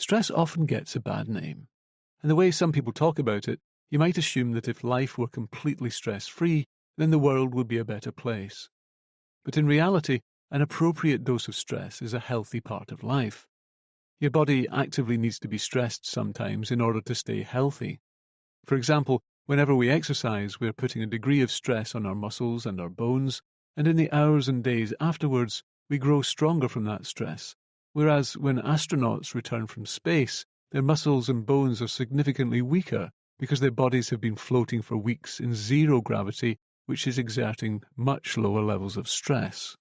Stress often gets a bad name, and the way some people talk about it, you might assume that if life were completely stress-free, then the world would be a better place. But in reality, an appropriate dose of stress is a healthy part of life. Your body actively needs to be stressed sometimes in order to stay healthy. For example, whenever we exercise, we're putting a degree of stress on our muscles and our bones, and in the hours and days afterwards, we grow stronger from that stress. Whereas when astronauts return from space, their muscles and bones are significantly weaker because their bodies have been floating for weeks in zero gravity, which is exerting much lower levels of stress.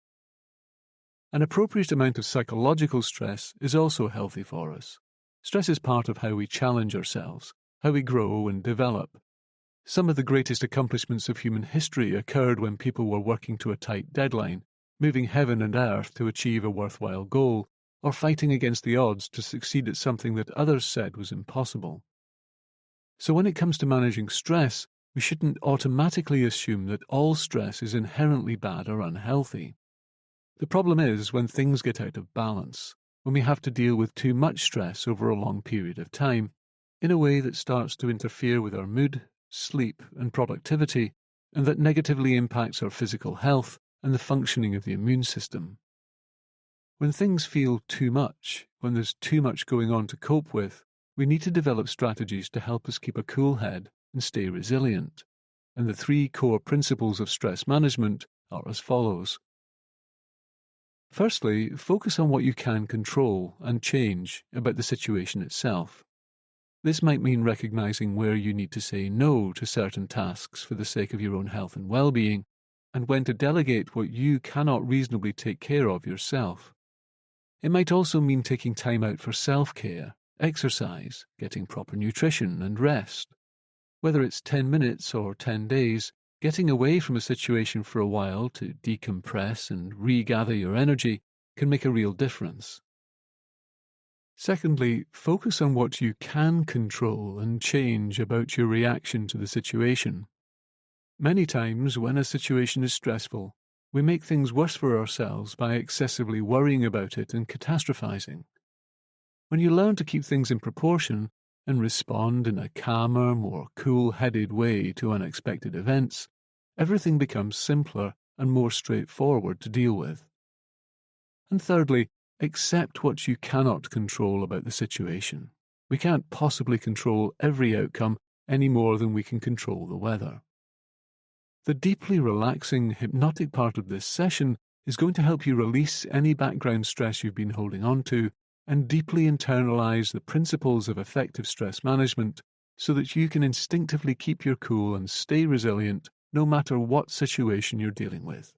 An appropriate amount of psychological stress is also healthy for us. Stress is part of how we challenge ourselves, how we grow and develop. Some of the greatest accomplishments of human history occurred when people were working to a tight deadline, moving heaven and earth to achieve a worthwhile goal, or fighting against the odds to succeed at something that others said was impossible. So when it comes to managing stress, we shouldn't automatically assume that all stress is inherently bad or unhealthy. The problem is when things get out of balance, when we have to deal with too much stress over a long period of time, in a way that starts to interfere with our mood, sleep, and productivity, and that negatively impacts our physical health and the functioning of the immune system. When things feel too much, when there's too much going on to cope with, we need to develop strategies to help us keep a cool head and stay resilient. And the 3 core principles of stress management are as follows. Firstly, focus on what you can control and change about the situation itself. This might mean recognizing where you need to say no to certain tasks for the sake of your own health and well-being, and when to delegate what you cannot reasonably take care of yourself. It might also mean taking time out for self-care, exercise, getting proper nutrition and rest. Whether it's 10 minutes or 10 days, getting away from a situation for a while to decompress and regather your energy can make a real difference. Secondly, focus on what you can control and change about your reaction to the situation. Many times, when a situation is stressful, we make things worse for ourselves by excessively worrying about it and catastrophizing. When you learn to keep things in proportion and respond in a calmer, more cool-headed way to unexpected events, everything becomes simpler and more straightforward to deal with. And thirdly, accept what you cannot control about the situation. We can't possibly control every outcome any more than we can control the weather. The deeply relaxing, hypnotic part of this session is going to help you release any background stress you've been holding on to and deeply internalize the principles of effective stress management so that you can instinctively keep your cool and stay resilient no matter what situation you're dealing with.